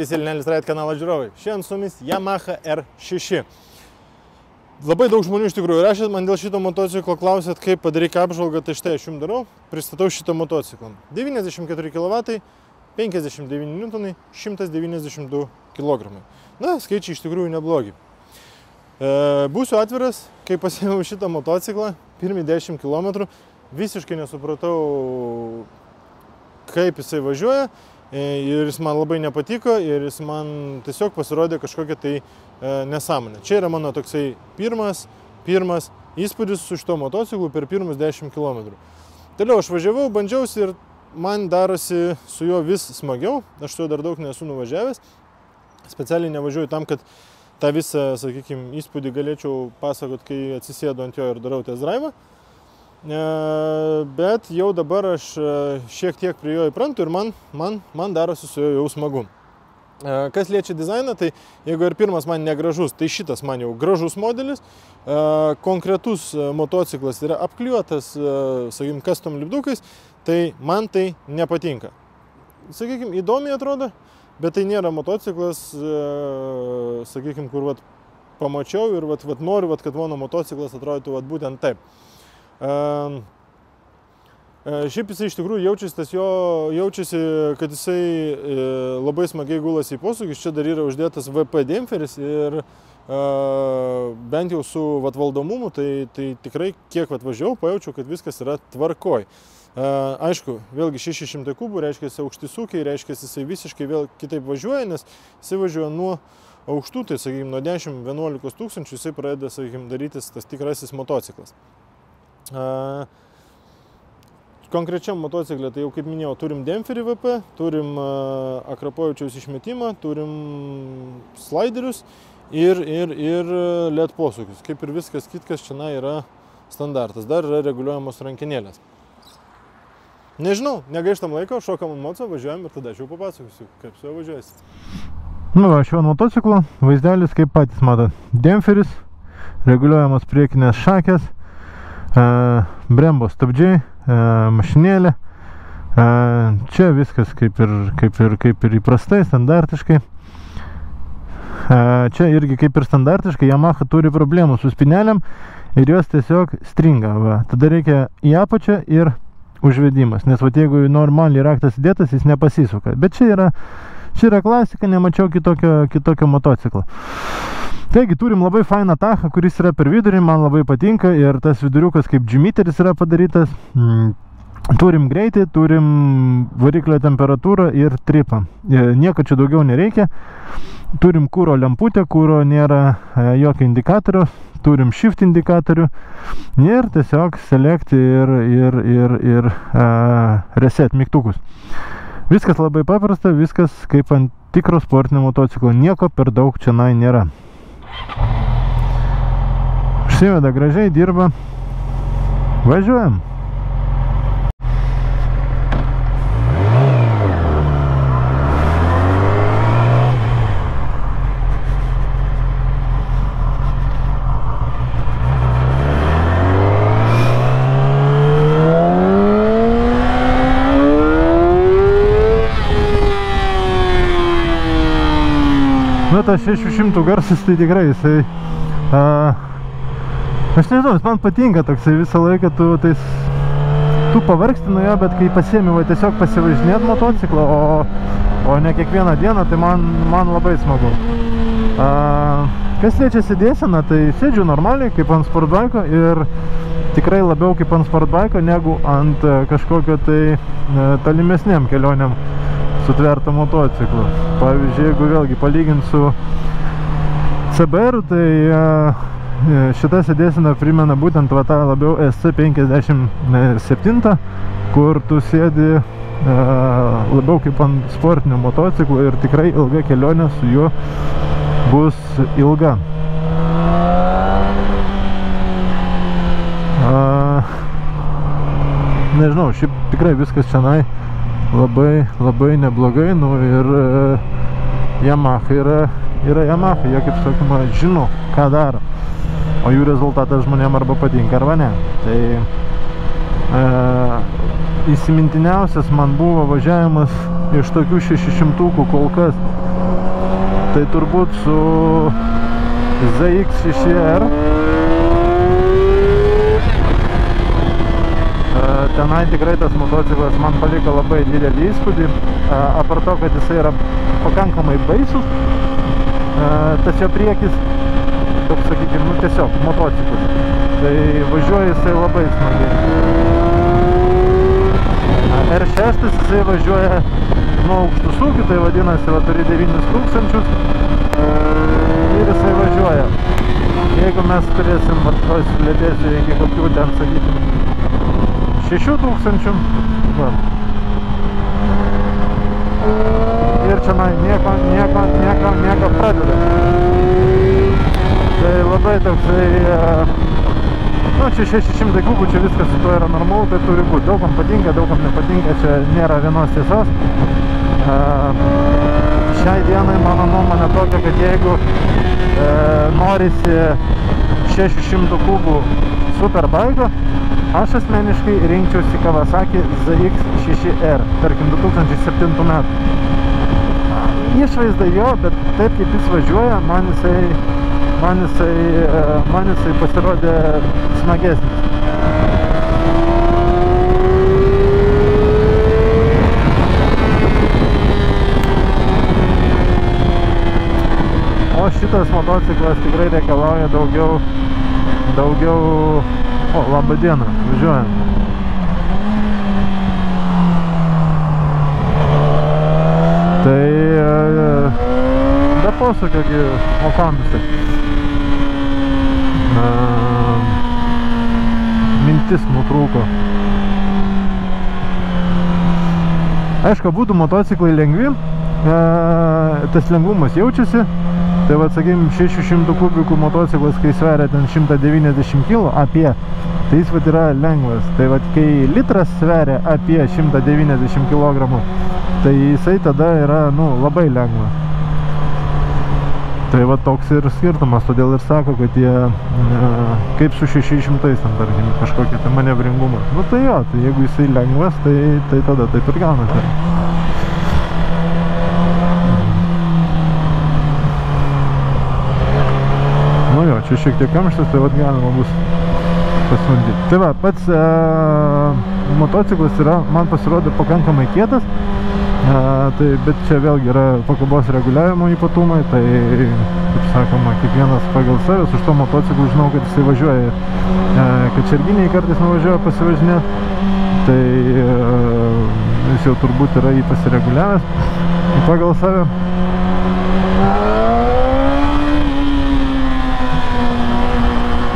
Sveiki visi Linelis Ride kanalo žiūrovai. Šiandien su mumis Yamaha R6. Labai daug žmonių iš tikrųjų rašėt man dėl šito motociklo, klausėt, kaip padaryk apžvalgą, tai štai aš jums darau. Pristatau šitą motociklą. 94 kW, 59 N, 192 kg. Na, skaičiai iš tikrųjų neblogi. Būsiu atviras, kai pasiėmiau šitą motociklą, pirmi 10 km, visiškai nesupratau, kaip jisai važiuoja. Ir jis man labai nepatiko ir jis man tiesiog pasirodė kažkokia tai nesąmonė. Čia yra mano toksai pirmas įspūdis su šito motociklu per pirmus 10 km. Toliau aš važiavau, bandžiausi ir man darosi su juo vis smagiau. Aš su juo dar daug nesu nuvažiavęs. Specialiai nevažiuoju tam, kad tą visą, sakykime, įspūdį galėčiau pasakot, kai atsisėdu ant jo ir darau test drive. Bet jau dabar aš šiek tiek prie jo įprantu ir man darosi su juo jau smagu. Kas liečia dizainą, tai jeigu ir pirmas man negražus, tai šitas man jau gražus modelis. Konkretus motociklas yra apklijuotas, sakykime, custom lipdukais, tai man tai nepatinka. Sakykime, įdomiai atrodo, bet tai nėra motociklas, sakykime, kur pamačiau ir noriu, kad mano motociklas atrodytų būtent taip. Šiaip jisai iš tikrųjų jaučiasi, kad jisai labai smagiai gulasi į posūkius. Čia dar yra uždėtas VP dempferis ir bent jau su valdomumu, tai tikrai kiek važiavau, pajaučiau, kad viskas yra tvarkoj. Aišku, vėlgi 600 kubų, reiškia aukšti sūkiai, reiškia jisai visiškai vėl kitaip važiuoja, nes jisai važiuoja nuo aukštų, tai sakykime, nuo 10-11 tūkstančių jisai pradeda, sakykime, darytis tas tikrasis motociklas. Konkrečiam motociklė, tai jau kaip minėjau, turim dempferį VP, turim Akrapovičiaus išmetimą, turim sliderius ir LED posūkius. Kaip ir viskas kitkas čia yra standartas. Dar yra reguliuojamos rankinėlės. Nežinau, negaištam laiko, šokam ant moco, važiuojam ir tada aš jau papasakosiu, kaip su juo važiuojasi. Nu va, šio motociklo vaizdelis, kaip patys matot, dempferis, reguliuojamos priekinės šakės, Brembo stabdžiai, mašinėlė. Čia viskas kaip ir įprastai, standartiškai. Čia irgi kaip ir standartiškai Yamaha turi problemų su spynelėm ir jos tiesiog stringa. Va. Tada reikia į apačią ir užvedimas, nes jeigu normaliai raktas įdėtas, jis nepasisuka. Bet čia yra klasika, nemačiau kitokio motociklo. Taigi turim labai fainą tachą, kuris yra per vidurį, man labai patinka ir tas viduriukas kaip džimiteris yra padarytas. Turim greitį, turim variklio temperatūrą ir tripą. Nieko čia daugiau nereikia. Turim kūro lemputę, kūro nėra jokio indikatoriaus. Turim shift indikatorių ir tiesiog select ir reset mygtukus. Viskas labai paprasta, viskas kaip ant tikro sportinio motociklo. Nieko per daug čia nėra. Užsiveda gražiai, dirba. Važiuojam. Nu, tas 600 garsas, tai tikrai jisai, aš nežinau, jis man patinka toksai visą laiką, tu pavargsti nuo jo, bet kai pasiemi tiesiog pasivažinėt motociklą, o ne kiekvieną dieną, tai man labai smagu. Kas liečia sėdėseną, tai sėdžiu normaliai, kaip ant sportbaiko ir tikrai labiau kaip ant sportbaiko, negu ant kažkokio tai tolimesniam kelionėm sutverto motociklo. Pavyzdžiui, jeigu vėlgi palyginti su CBR, tai šita sėdėsena primena būtent tą labiau SC57, kur tu sėdi labiau kaip ant sportinio motociklo ir tikrai ilga kelionė su juo bus ilga. Nežinau, šiaip tikrai viskas čia labai neblogai, nu ir Yamaha yra Yamaha, jie kaip sakoma žino, ką daro, o jų rezultatas žmonėm arba patinka arba ne. Tai įsimintiniausias man buvo važiavimas iš tokių 600 kol kas Tai turbūt su ZX6R. Tenai tikrai tas motociklas man paliko labai didelį įspūdį, apart to, kad jisai yra pakankamai baisus, tačiau priekis, toks sakykime, nu tiesiog motociklas, tai važiuoja jisai labai smagiai. R6 jisai važiuoja nuo aukštų sūkių, tai vadinasi, turi 9000 ir jisai važiuoja. Jeigu mes turėsim, sulėtėsiu iki kokių ten, sakykime, 6000, ir čia nieko pradeda. Tai labai toksai, nu čia 600 kubų, čia viskas su to yra normalu, tai turi būti. Daugam patinka, daugam nepatinka, čia nėra vienos tiesos. Šiai dienai mano nuomonė tokia, kad jeigu norisi 600 kubų superbaigo, aš asmeniškai rinkčiausi Kawasaki ZX6R, tarkim 2007 metų. Išvaizda jo, bet taip kaip jis važiuoja, man jisai pasirodė smagesnis. O šitas motociklas tikrai reikalauja daugiau. O, labą dieną, važiuojam. Tai be posūkio, o kampusai. Mintis nutrūko. Aišku, būtų motociklai lengvi, tas lengvumas jaučiasi. Tai va, sakykime, 600 kubikų motociklas, kai sveria ten 190 kg apie, tai jis va yra lengvas. Tai va, kai litras sveria apie 190 kg, tai jisai tada yra, nu, labai lengvas. Tai va, toks ir skirtumas, todėl ir sako, kad jie kaip su 600, tarkim, kažkokia tai manevringumas. Nu tai jo, tai jeigu jisai lengvas, tai tada taip ir gaunasi. Nu jo, čia šiek tiek kamštas, tai vat galima bus pasivaldyti. Tai va, pats motociklas yra, man pasirodė pakankamai kietas, bet čia vėlgi yra pakabos reguliavimo ypatumai, tai, kaip sakoma, kiekvienas pagal savęs. Už to motociklų žinau, kad jisai važiuoja, kačerginiai kartais nuvažiuoja pasivažinėti, tai jis jau turbūt yra jį pasireguliavęs pagal save.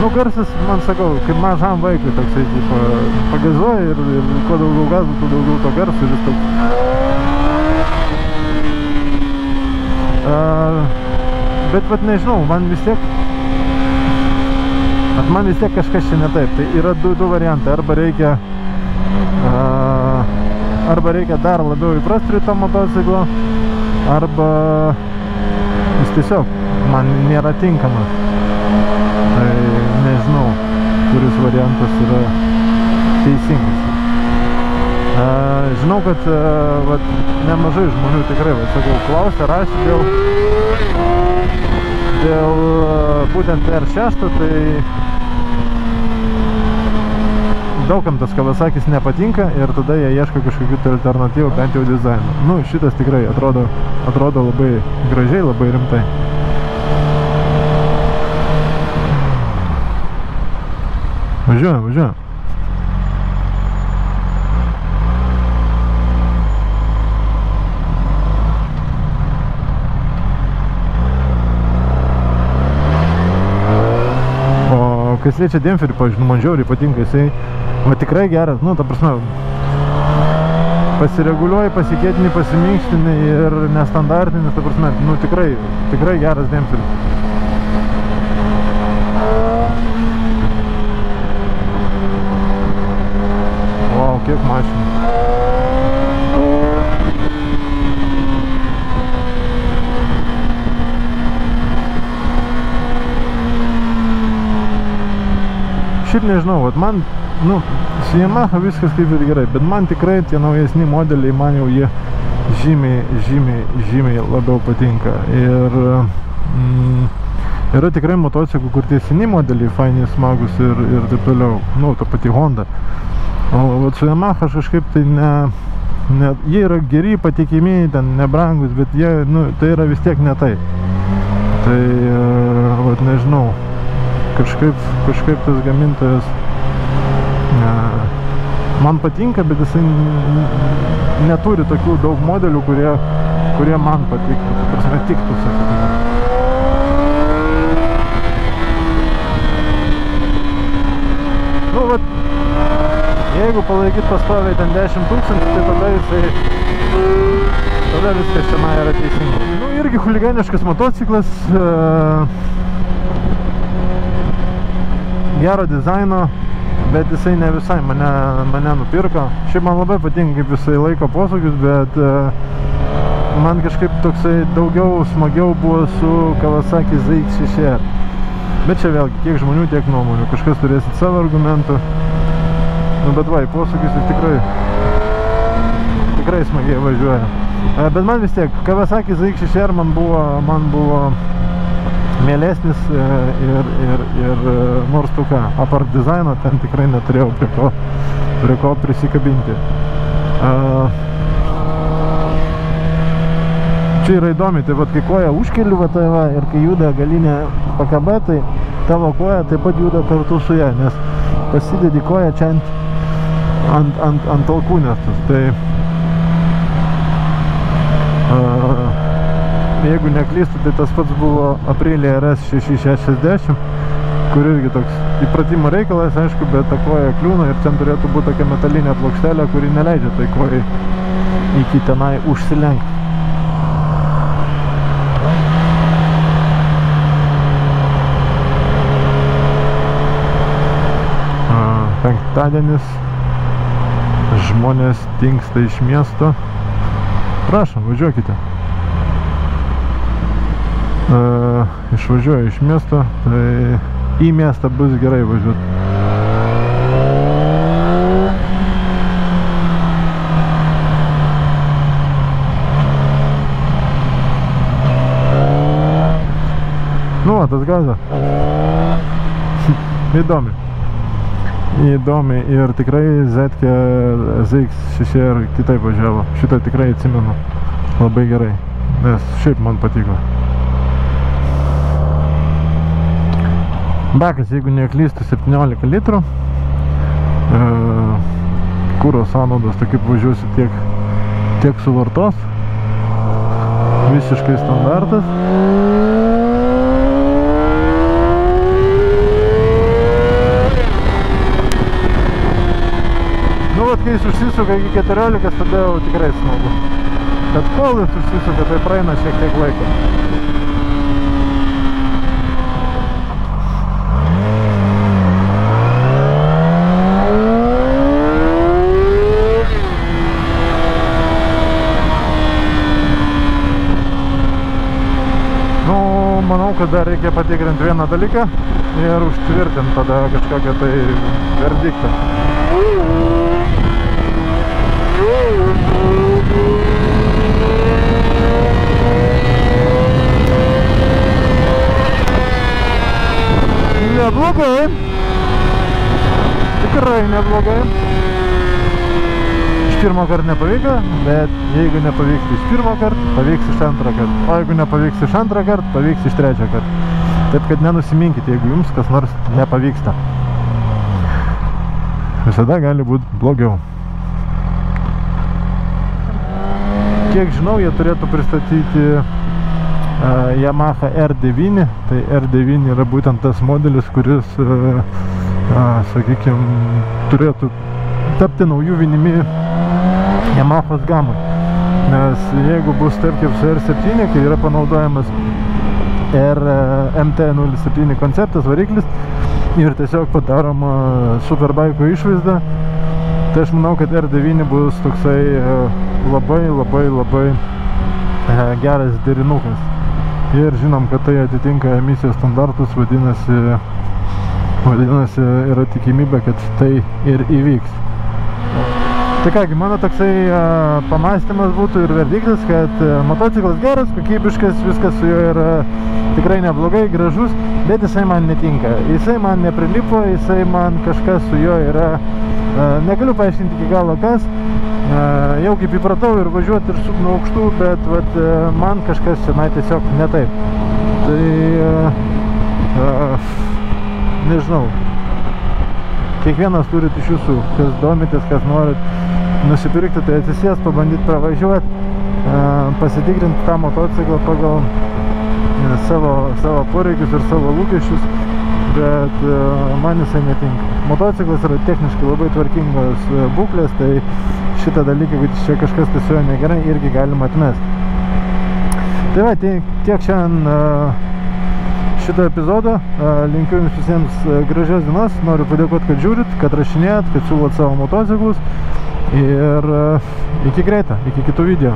Nu, garsas, man sakau, kaip mažam vaikui toksai, tipo, pagazuoja ir kuo daugiau gazų, tuo daugiau to garso ir jis toks. Bet, vat, nežinau, man vis tiek kažkas čia ne taip. Tai yra du variantai, arba reikia dar labiau įprasti prie to motociklo, arba jis tiesiog man nėra tinkamas. Tai nežinau, kuris variantas yra teisingas. Žinau, kad vat, nemažai žmonių tikrai, vat, sakau, klausia, rašė dėl būtent R6, tai daugam tas Kawasakis nepatinka ir tada jie ieško kažkokių alternatyvų, bent jau dizaino. Nu, šitas tikrai atrodo labai gražiai, labai rimtai. Važiuojam. O kas liečia dempferį, pavyzdžiui, man žiauriai patinka, jisai va tikrai geras, nu, ta prasme, pasireguliuoji, pasikėtini, pasiminkštini ir nestandartinis, ta prasme, nu, tikrai geras dempferis. Kiek mašinų. Šiaip nežinau, vat man, nu, su Yamaha viskas kaip ir gerai, bet man tikrai tie naujesni modeliai, man jau jie žymiai labiau patinka. Ir yra tikrai motociklų, kur tie seni modeliai fainiai smagus ir taip toliau. Nu, ta pati Honda. O su Yamaha aš kažkaip tai jie yra geri, patikimi, ten nebrangus, bet jie, nu, tai yra vis tiek ne tai. Tai, vat nežinau, kažkaip tas gamintojas man patinka, bet jisai neturi tokių daug modelių, kurie man patiktų, ta prasme tiktų, sakykime. Nu, vat, jeigu palaikyt pastoviai ten 10 000, tai tada viskas tenai yra teisingai. Nu, irgi chuliganiškas motociklas, gero dizaino, bet jisai ne visai mane nupirko. Šiaip man labai patinka, kaip jisai laiko posūkius, bet man kažkaip toksai daugiau smagiau buvo su Kawasaki ZX6R. Bet čia vėlgi, kiek žmonių, tiek nuomonių. Kažkas turėsit savo argumentų. Nu, bet va, posūkis jis tikrai smagiai važiuoja. Bet man vis tiek, Kawasaki ZX6R man buvo mielesnis ir nors tu ką, apart dizaino ten tikrai neturėjau prie ko prisikabinti. Čia yra įdomi, tai vat kai koja užkeliu ir kai juda galinė pakaba, tai tavo koja taip pat juda kartu su ją, nes pasidedi koją čia ant alkūnės. Tai jeigu neklystu, tai tas pats buvo Aprilia RS 660, kur irgi toks įpratimo reikalas, aišku, bet ta koja kliūna ir ten turėtų būti tokia metalinė plokštelė, kuri neleidžia tai kojai iki tenai užsilenkti. Penktadienis, žmonės dingsta iš miesto. Prašom, važiuokite. Išvažiuoju iš miesto, tai į miestą bus gerai važiuoti. Nu, tas gaza. Įdomi ir tikrai ZX6R kitaip važiavo. Šitą tikrai atsimenu labai gerai, nes šiaip man patiko. Bakas, jeigu neklystu, 17 litrų. Kuro sąnaudos, tai kaip važiuosi tiek suvartos. Visiškai standartas. Nu, vat, kai jis užsisuka iki 14, tada jau tikrai smagu. Bet kol jis užsisuka, tai praeina šiek tiek laiko. Manau, kad dar reikia patikrinti vieną dalyką ir užtvirtinti tada kažkokią tai verdiktą. Neblogai. Tikrai neblogai. Pirmą kartą nepavyko, bet jeigu nepavyks iš pirmą kartą, pavyks iš antrą kartą. O jeigu nepavyks iš antrą kartą, pavyks iš trečią kartą. Taip, kad nenusiminkite, jeigu jums kas nors nepavyksta. Visada gali būti blogiau. Kiek žinau, jie turėtų pristatyti Yamaha R9. Tai R9 yra būtent tas modelis, kuris, sakykime, turėtų tapti naujų vinimi Yamahos gamai. Nes jeigu bus taip kaip su R7, kai yra panaudojamas MT-07 konceptas, variklis ir tiesiog padaroma superbaiko išvaizda, tai aš manau, kad R9 bus toksai labai geras derinukas. Ir žinom, kad tai atitinka emisijos standartus, vadinasi yra tikimybė, kad tai ir įvyks. Tai kągi, mano toksai pamastymas būtų ir verdiklis, kad motociklas geras, kokybiškas, viskas su juo yra tikrai neblogai, gražus, bet jisai man netinka. Jisai man neprilipo, jisai man kažkas su juo yra, negaliu paaiškinti iki galo kas, jau kaip įpratau ir važiuoti ir sukt nuo aukštų, bet vat, man kažkas čia tiesiog ne taip. Tai nežinau. Kiekvienas turit iš jūsų, kas domitės, kas norit nusipirkti, tai atsisės, pabandyti pravažiuoti, pasitikrinti tą motociklą pagal savo poreikius ir savo lūkesčius, bet man jisai netinka. Motociklas yra techniškai labai tvarkingos būklės, tai šitą dalyką, kad čia kažkas tiesiog negerai, irgi galima atmesti. Tai va, tiek šiandien šito epizodo. Linkiu jums visiems gražios dienos. Noriu padėkoti, kad žiūrit, kad rašinėjat, kad siūlot savo motociklus. Ir iki greito, iki kitų video.